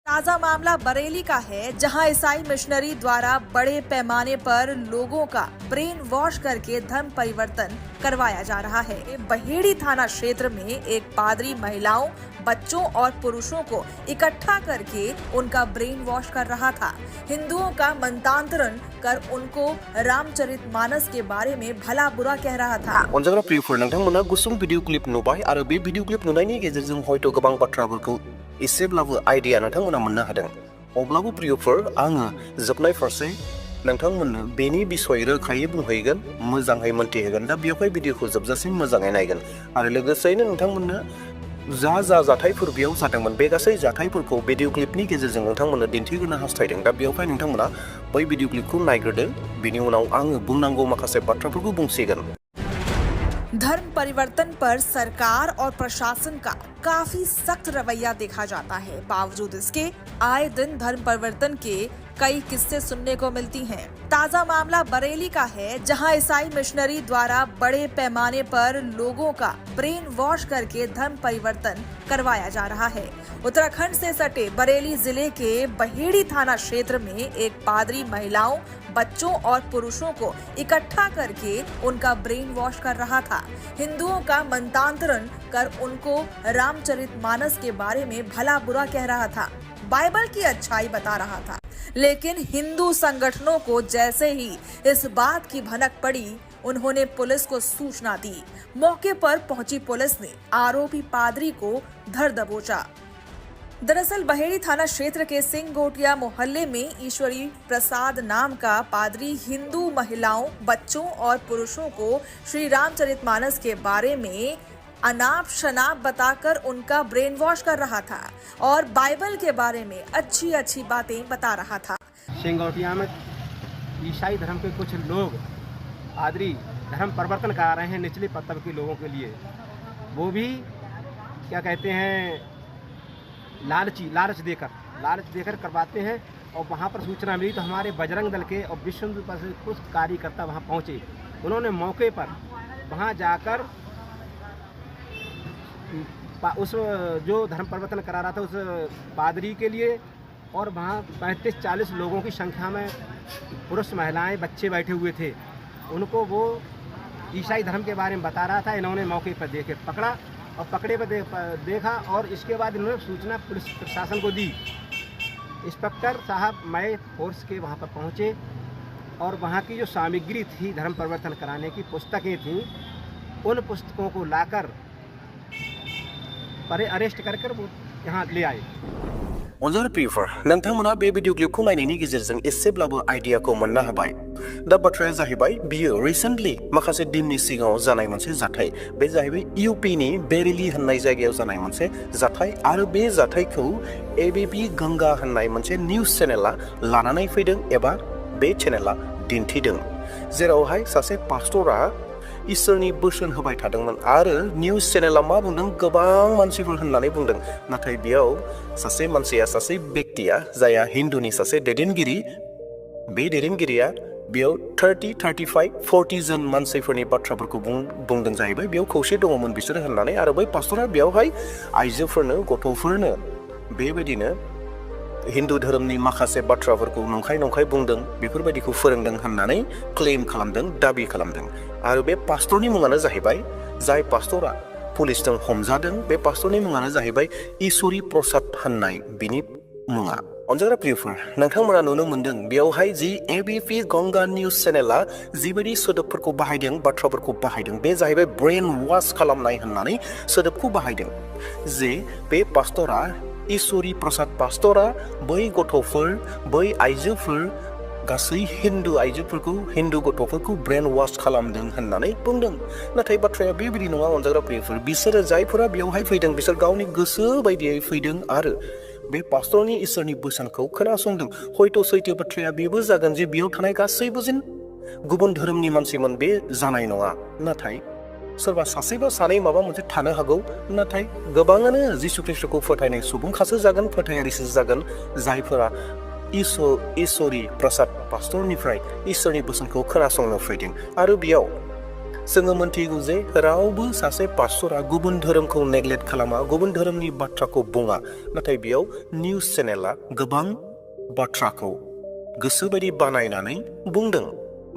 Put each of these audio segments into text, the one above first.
ताजा मामला बरेली का है, जहां ईसाई मिशनरी द्वारा बड़े पैमाने पर लोगों का ब्रेन वॉश करके धर्म परिवर्तन करवाया जा रहा है। बहेड़ी थाना क्षेत्र में एक पादरी महिलाओं, बच्चों और पुरुषों को इकट्ठा करके उनका ब्रेन वॉश कर रहा था। हिंदुओं का मंत्रांतरण कर उनको रामचरितमानस के बारे में भला बुरा कह रहा था। अनजाग्रा प्रियफोर नोंथांमोना गुसुं भिडिअ क्लिप नुबाय आरो बे भिडिअ क्लिप नुनायनि गेजेरजों हयथ' गोबां बाथ्राफोरखौ एसेब्लाबो आइडिया नोंथांमोना मोननो हादों। अब्लाबो प्रियफोर आङो जोबनाय फारसे नोंथांमोननो बेनि बिसय रोखायै बुंहैगोन, मोजाङै मोनथिहोगोन। दा बेवहाय भिडिअखौ जोबजासिम मोजाङै नायगोन आरो लोगोसेयैनो नोंथांमोननो जा जाथायफोर बेयाव जादोंमोन बे गासै जाथायफोरखौ भिडिअ क्लिपनि गेजेरजों नोंथांमोननो दिन्थिग्रोनो हास्थायदों। दा बेवहाय नोंथांमोना बै भिडिअ क्लिपखौ नायग्रोदो, बेनि उनाव आङो बुंनांगौ माखासे बाथ्राफोरखौ बुंसिगोन। धर्म परिवर्तन पर सरकार और प्रशासन का काफी सख्त रवैया देखा जाता है। बावजूद इसके आए दिन धर्म परिवर्तन के कई किस्से सुनने को मिलती हैं। ताजा मामला बरेली का है, जहां ईसाई मिशनरी द्वारा बड़े पैमाने पर लोगों का ब्रेन वॉश करके धर्म परिवर्तन करवाया जा रहा है। उत्तराखंड से सटे बरेली जिले के बहेड़ी थाना क्षेत्र में एक पादरी महिलाओं, बच्चों और पुरुषों को इकट्ठा करके उनका ब्रेन वॉश कर रहा था। हिंदुओं का मंत्रांतरण कर उनको रामचरितमानस के बारे में भला बुरा कह रहा था, बाइबल की अच्छाई बता रहा था। लेकिन हिंदू संगठनों को जैसे ही इस बात की भनक पड़ी, उन्होंने पुलिस को सूचना दी। मौके पर पहुंची पुलिस ने आरोपी पादरी को धर दबोचा। दरअसल बहेड़ी थाना क्षेत्र के सिंगोटिया मोहल्ले में ईश्वरी प्रसाद नाम का पादरी हिंदू महिलाओं, बच्चों और पुरुषों को श्री रामचरितमानस के बारे में अनाप शनाप बताकर उनका ब्रेन वॉश कर रहा था और बाइबल के बारे में अच्छी अच्छी बातें बता रहा था। सिंगोटिया में ईसाई धर्म के कुछ लोग पादरी धर्म परिवर्तन करा रहे हैं निचले तबके के लोगों के लिए। वो भी क्या कहते हैं, लालच देकर करवाते हैं। और वहाँ पर सूचना मिली तो हमारे बजरंग दल के और विश्व हिंदू परिषद के कुछ कार्यकर्ता वहाँ पहुँचे। उन्होंने मौके पर वहाँ जाकर उस जो धर्म परिवर्तन करा रहा था उस पादरी के लिए, और वहाँ 35-40 लोगों की संख्या में पुरुष, महिलाएं, बच्चे बैठे हुए थे। उनको वो ईसाई धर्म के बारे में बता रहा था। इन्होंने मौके पर देखे पकड़ा और पकड़े पर देखा और इसके बाद इन्होंने सूचना पुलिस प्रशासन को दी। इंस्पेक्टर साहब मई फोर्स के वहाँ पर पहुँचे और वहाँ की जो सामग्री थी धर्म परिवर्तन कराने की, पुस्तकें थीं, उन पुस्तकों को लाकर पर अरेस्ट कर वो यहाँ ले आए। अनजाग्रा प्रियफोर नोंथांमोना बे भिडिअ क्लिपखौ नायनायनि गेजेरजों एसेब्लाबो आइडियाखौ मोननो हाबाय। दा बाथ्राया जाहैबाय बियो रिसेन्टलि माखासे दिननि सिगाङाव जानाय मोनसे जाथाय। बे जाहैबाय इउपिनि बेरेली होननाय जायगायाव जानाय मोनसे जाथाय आरो बे जाथायखौ एबिपि गंगा होननाय मोनसे निउज चेनेला लानानै फैदों एबा बे चेनेला दिन्थिदों, जेरावहाय सासे पास्टरा इसोरनि बोसोन होबाय थादोंमोन आरो निउज चेनेला मा बुंदों, गोबां मानसिफोर होननानै बुंदों। नाथाय बेयाव सासे मानसिया, सासे व्यक्तिया जायहा हिन्दुनि सासे दैदेनगिरि, बे दैदेनगिरिया बेयाव 30, 35, 40 जन मानसिफोरनि बाथ्राफोरखौ बुंदों जाहैबाय। बेयाव खौसे दङमोन बिसोर होननानै आरो बै पास्टरा बेयावहाय आइजोफोरनो, गथ'फोरनो बेबायदिनो हिन्दु धोरोमनि माखासे बाथ्राफोरखौ नंखाय बुंदों, बेफोरबायदिखौ फोरोंदों होननानै क्लेम खालामदों, दाबि खालामदों। आरो बे पास्टरनि मुङानो जाहैबाय, जाय पास्टरा पुलिसजों हमजादों, बे पास्टरनि मुङानो जाहैबाय ईश्वरी प्रसाद होननाय बिनि मुङा। अनजाग्रा प्रियफोर नोंथांमोना नुनो मोन्दों बेयावहाय जि एबिपि गंगा निउज चेनेला जिबायदि सोदोबफोरखौ बाहायदों, बाथ्राफोरखौ बाहायदों, बे जाहैबाय ब्रेन वाश खालामनाय होननानै सोदोबखौ बाहायदों। जे बे पास्टरा, ईश्वरी प्रसाद पास्टरा बै गथ'फोर, बै आइजोफोर, गासै हिन्दु आइजोफोरखौ, हिन्दु गथ'फोरखौ ब्रेन वाश खालामदों होननानै बुंदों। नाथाय बाथ्राया बेबायदि नङा अनजाग्रा प्रियफोर। बिसोरो जायफोरा बेयावहाय फैदों, बिसोर गावनि गोसो बायदियै फैदों आरो बे पास्टरनि इसोरनि बोसोनखौ खोनासंदों। हयथ' सैथो बाथ्राया बेबो जागोन जे बेयाव थानाय गासैबो जेन गुबुन धोरोमनि मानसिमोन, बे जानाय नङा। नाथाय सोरबा सासे बा सानै माबा मोनसे थानो हागौ, नाथाय गोबाङानो जिसु ख्रिस्टखौ फोथायनाय सुबुंखासो जागोन, फोथायारिसो जागोन, जायफोरा ईश्वरी प्रसाद पास्टरनिफ्राय इसोरनि बोसोनखौ खोनासंनो फैदों। आरो बेयाव जोङो मोनथिगौ जे रावबो सासे पास्टरा गुबुन धोरोमखौ नेग्लेक्ट खालामा, गुबुन धोरोमनि बाथ्राखौ बुङा, नाथाय बेयाव निउस चेनेला गोबां बाथ्राखौ गोसोबायदि बानायनानै बुंदों।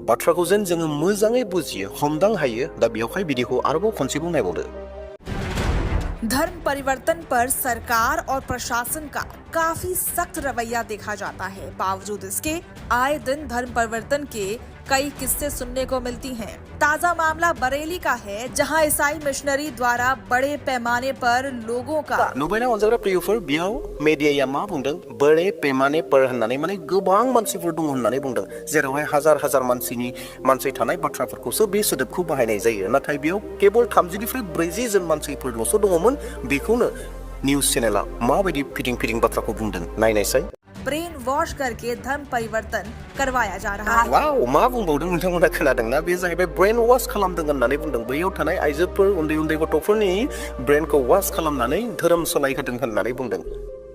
बाथ्राखौ जेन जोङो मोजाङै बुजियो, हमदां हायो, दा बेयावहाय बिदिखौ आरोबाव खनसेबो नायबावदो। धर्म परिवर्तन पर सरकार और प्रशासन का काफी सख्त रवैया देखा जाता है। बावजूद इसके आए दिन धर्म परिवर्तन के कई किस्से सुनने को मिलती हैं। ताजा मामला बरेली का है, जहां ईसाई मिशनरी द्वारा बड़े पैमाने पर लोगों का नुबायना अनजाग्रा प्रियफोर, बेयाव मेडियाया मा बुंदों? बड़े पैमाने पर होननानै माने गोबां मानसिफोर दङ होननानै बुंदों, जेरावहाय हाजार हाजार मानसि थानाय बाथ्राफोरखौसो बे सोदोबखौ बाहायनाय जायो। नाथाय बेयाव केवल 30निफ्राय 40 जन मानसिफोरल'सो दङमोन। बेखौनो निउस चेनेला माबायदि फिदिं बाथ्राखौ बुंदों नायनायसाय। ब्रेन वॉश करके धर्म परिवर्तन करवाया जा रहा है। वाव, मा बुंबावदों नोंथांमोना खोनादोंना? बे जाहैबाय ब्रेन वॉश खालामदों होननानै बुंदों। बैयाव थानाय आइजोफोर, उन्दै गथ'फोरनि ब्रेनखौ वॉश खालामनानै धोरोम सोलायहोदों होननानै बुंदों।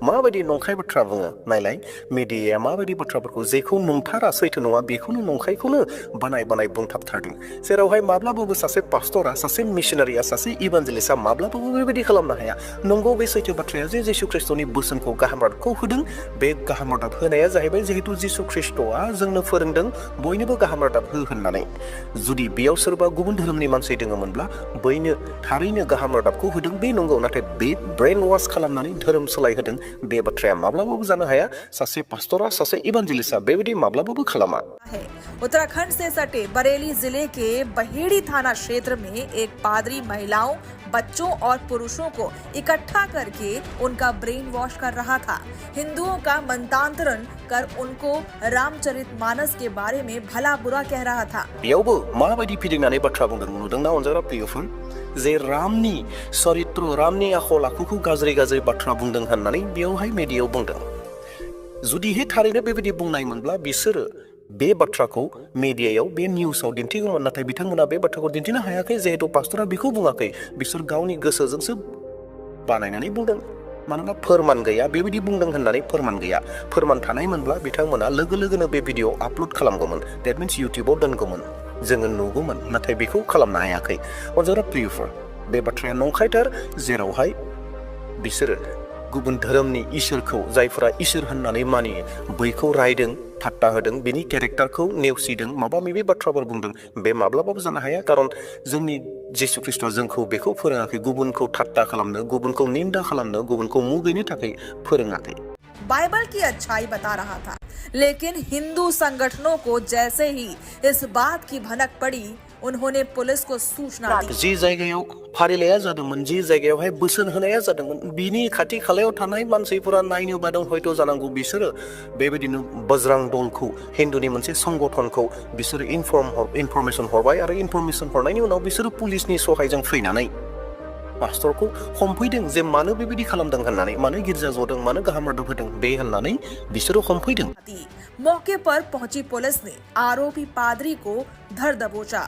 माबायदि नंखाय बाथ्रा बुङो नायलाय। मिडियाया माबायदि बाथ्राफोरखौ जेखौ नंथारा, सैथो नङा, बेखौनो नंखायखौनो बानाय बुंथाबथारदों। जेरावहाय माब्लाबाबो सासे पास्टरा, सासे मिशनारिया, सासे इभान्जेलिस्टआ माब्लाबाबो बेबायदि खालामनो हाया। नंगौ, बे सैथो बाथ्राया जे जिसु ख्रिस्ट'नि बोसोनखौ गाहाम रादाबखौ होदों। बे गाहाम रादाब होनाया जाहैबाय जिहेतु जिसु ख्रिस्ट'आ जोंनो फोरोंदों बयनोबो गाहाम रादाब हो होननानै। जुदि बेयाव सोरबा गुबुन धोरोमनि मानसि दङमोनब्ला बैनो थारैनो गाहाम रादाबखौ होदों, बे नंगौ। नाथाय बे ब्रेन वॉश खालामनानै धोरोम सोलायहोदों, बे बाथ्राया माब्लाबाबो जानो हाया। सासे पास्टरा, सासे इभान्जेलिस्टआ बेबायदि माब्लाबाबो खालामा। उत्तराखंड से सटे बरेली जिले के बहेड़ी थाना क्षेत्र में एक पादरी महिलाओं, बच्चों और पुरुषों को इकट्ठा करके उनका ब्रेन वॉश कर रहा था। हिंदुओं का मंतांतरण कर उनको रामचरितमानस के बारे में भला बुरा कह रहा था। बेयावबो माबायदि फिदिंनानै बाथ्रा बुंदों नुदोंना अनजाग्रा प्रियफोर? जे रामनि चरित्र, रामनि आखल आखुखौ गाज्रि बाथ्रा बुंदों होननानै बेयावहाय मेडियायाव बुंदों। जुदिहाय थारैनो बेबायदि बुंनायमोनब्ला बिसोरो बे बाथ्राखौ मेडियायाव, बे निउसाव दिन्थिगौमोन। नाथाय बिथांमोना बे बाथ्राखौ दिन्थिनो हायाखै, जिहेतु पास्टरा बेखौ बुङाखै। बिसोर गावनि गोसोजोंसो बानायनानै बुंदों। मानोना फोरमान गैया, बेबायदि बुंदों होननानै फोरमान गैया। फोरमान थानायमोनब्ला बिथांमोना लोगो लोगोनो बे भिडिअ आपल'ड खालामगौमोन। देट मिन्स इउटिउबाव दोनगौमोन, जोङो नुगौमोन। नाथाय बेखौ खालामनो हायाखै। अनजाग्रा प्रियफोर, बे बाथ्राया नंखायथार। जेरावहाय बिसोरो गुबुन धोरोमनि इसोरखौ, जायफोरा इसोर होननानै मानियो, बैखौ रायदों, ठाट्टा होदों, बिनि केरेक्टारखौ नेवसिदों, माबा माबि बाथ्राफोर बुंदों। बे माब्लाबाबो जानो हाया, खारन जोंनि जिसु ख्रिस्ट'आ जोंखौ बेखौ फोरोङाखै, गुबुनखौ ठाट्टा खालामनो, गुबुनखौ निन्दा खालामनो, गुबुनखौ मुगैनो थाखाय फोरोङाखै। बाइबल की अच्छाई बता रहा था, लेकिन हिंदू संगठनों को जैसे ही इस बात की भनक पड़ी, उन्होंने पुलिस को सूचना दी। जि जायगायाव फारिलाइया जादोंमोन, जि जायगायावहाय बोसोन होनाया जादोंमोन, बिनि खाथि खालायाव थानाय मानसिफोरा नायनो बादों हयथ' जानांगौ। बिसोरो बेबायदिनो बज्रां दलखौ, हिन्दुनि मोनसे संगठनखौ बिसोरो इनफरमेसन हरबाय, आरो इनफरमेसन हरनायनि उनाव बिसोरो पुलिसनि सहायजों फैनानै पास्टरखौ हमफैदों। जे मानो बेबायदि खालामदों होननानै, मानो गिर्जा जदों, मानो गाहाम रादाब होदों, बे होननानै बिसोरो हमफैदों। मौके पर पहुंची पुलिस ने आरोपी पादरी को धर दबोचा।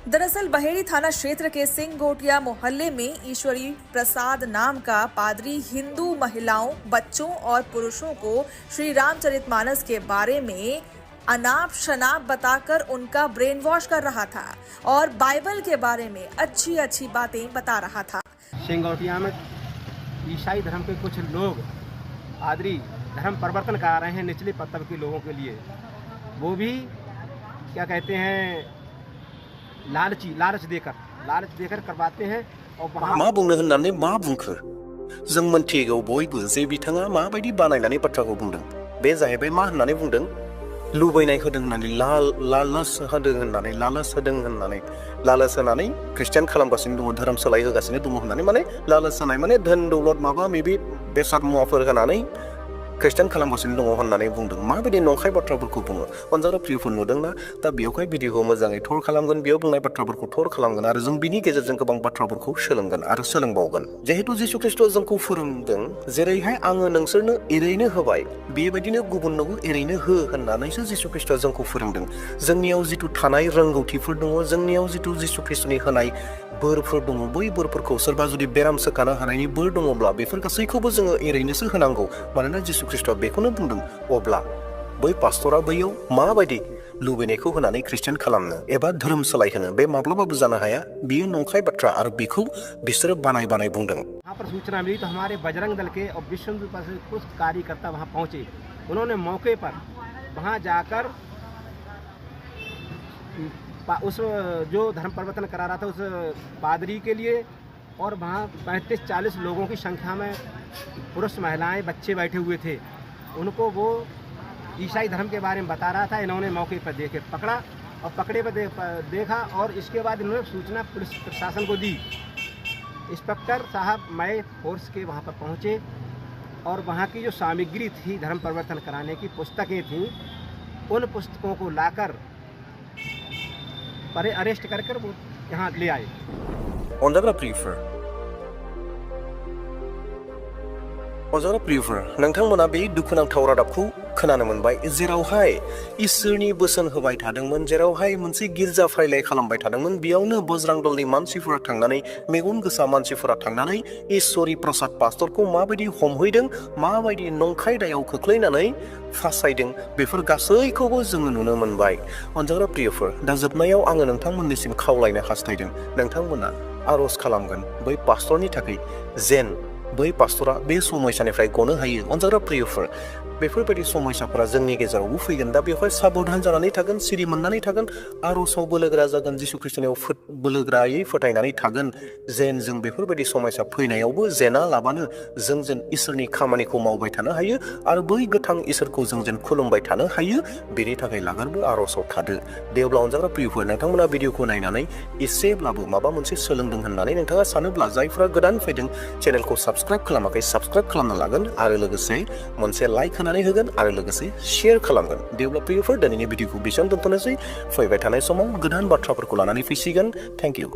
दरअसल बहेड़ी थाना क्षेत्र के सिंगोटिया मोहल्ले में ईश्वरी प्रसाद नाम का पादरी हिंदू महिलाओं, बच्चों और पुरुषों को श्री रामचरितमानस के बारे में अनाप शनाप बताकर उनका ब्रेन वॉश कर रहा था और बाइबल के बारे में अच्छी बातें बता रहा था। सिंगोटिया में ईसाई धर्म के कुछ लोग पादरी धर्म परिवर्तन करा रहे हैं निचले तबके के लोगों के लिए। वो भी क्या कहते हैं, लालच देकर करवाते हैं। और मा बुंनो होननानै मा बुंखो? जों मोनथिगौ बयबो जे बिथाङा माबायदि बानायनानै बाथ्राखौ बुंदों। बे जाहैबाय मा होननानै बुंदों? लुबैनाय होदों होननानै, लालस होनानै ख्रिस्टियान खालामगासिनो दङ, धोरोम सोलायहोगासिनो दङ होननानै, माने लालस होनाय माने धोन दौलत माबा माबि बेसाद मुवाफोर होनानै ख्रिस्टियान खालामगासिनो दङ होननानै बुंदों। माबायदि नंखाय बाथ्राफोरखौ बुङो अनजाग्रा प्रियफोर नुदोंना? दा बेयावहाय भिडिअखौ मोजाङै थर खालामगोन, बेयाव बुंनाय बाथ्राफोरखौ थर खालामगोन, आरो जों बिनि गेजेरजों गोबां बाथ्राफोरखौ सोलोंगोन आरो सोलोंबावगोन। जिहेतु जिसु ख्रिस्ट'आ जोंखौ फोरोंदों, जेरैहाय आङो नोंसोरनो एरैनो होबाय, बेबायदिनो गुबुननोबो एरैनो हो होननानैसो जिसु ख्रिस्ट'आ जोंखौ फोरोंदों। जोंनियाव जिथु थानाय रोंगौथिफोर दङ, जोंनियाव जिथु जिसु ख्रिस्ट'नि होनाय बोरफोर दङ, बै बोरफोरखौ सोरबा जुदि बेराम सोखानो हानायनि बोर दङब्ला बेफोर गासैखौबो जोङो एरैनोसो होनांगौ। मानोना जिसु ख्रिस्ट'आ बेखौनो बुंदों। अब्ला बै पास्टरा बैयाव माबायदि लुबैनायखौ होनानै ख्रिस्टियान खालामनो एबा धोरोम सोलायहोनो बे माब्लाबाबो जानो हाया। बियो नंखाय बाथ्रा आरो बेखौ बिसोरो बानाय बुंदों। वहाँ पर सूचना मिली तो हमारे बजरंग दल के और विश्व हिंदू परिषद के कुछ कार्यकर्ता वहाँ पहुँचे। उन्होंने मौके पर वहाँ जाकर उस जो धर्म परिवर्तन करा रहा था उस पादरी के लिए, और वहाँ 35-40 लोगों की संख्या में पुरुष महिलाएं बच्चे बैठे हुए थे, उनको वो ईसाई धर्म के बारे में बता रहा था। इन्होंने मौके पर देखे पकड़ा और पकड़े पर देखा और इसके बाद इन्होंने सूचना पुलिस प्रशासन को दी। इंस्पेक्टर साहब मय फोर्स के वहाँ पर पहुँचे और वहाँ की जो सामग्री थी धर्म परिवर्तन कराने की पुस्तकें थीं, उन पुस्तकों को लाकर पर अरेस्ट कर वो यहाँ ले आए। अनजाग्रा प्रियफोर नोंथांमोना बे दुखुनांथाव रादाबखौ खोनानो मोनबाय, जेरावहाय इसोरनि बोसोन होबाय थादोंमोन, जेरावहाय मोनसे गिर्जा फारिलाइ खालामबाय थादोंमोन, बेयावनो बजरां दलनि मानसिफोरा थांनानै, मेगन गोसा मानसिफोरा थांनानै इसोरी प्रसाद पास्टरखौ माबायदि हमहैदों, माबायदि नंखाय दायाव खोख्लैनानै फासायदों, बेफोर गासैखौबो जोङो नुनो मोनबाय। अनजाग्रा प्रियफोर, दा जोबनायाव आङो नोंथांमोननिसिम खावलायनो हास्थायदों, नोंथांमोना आर'ज खालामगोन बै पास्टरनि थाखाय जेन बै पास्टरा बे समयसानिफ्राय गनो हायो। अनजाग्रा प्रियफोर, बेफोरबायदि समयसाफोरा जोंनि गेजेरावबो फैगोन। दा बेवहाय साबधान जानानै थागोन, सिरि मोननानै थागोन, आर'जआव बोलोगोरा जागोन, जिसु ख्रिस्टनियाव बोलोगोरायै फोथायनानै थागोन, जेन जों बेफोरबायदि समयसा फैनायावबो जेना लाबानो जों जेन इसोरनि खामानिखौ मावबाय थानो हायो आरो बै गोथां इसोरखौ जों जेन खुलुमबाय थानो हायो, बेनि थाखाय लागोनबो आर'जआव थादो। दे अब्ला अनजाग्रा प्रियफोर, नोंथांमोना भिडिअखौ नायनानै एसेब्लाबो माबा मोनसे सोलोंदों होननानै नोंथाङा सानोब्ला, जायफोरा गोदान फैदों चेनेलखौ साबस्क्राइब खालामाखै साबस्क्राइब खालामना लागोन आरो लोगोसे मोनसे लाइक होनानै होगोन आरो लोगोसे शेयार खालामगोन। दे अब्ला प्रियफोर, दिनैनि भिडिअखौ बेसेबां दोनथ'नोसै, फैबाय थानाय समाव गोदान बाथ्राफोरखौ लानानै फैसिगोन। Thank you.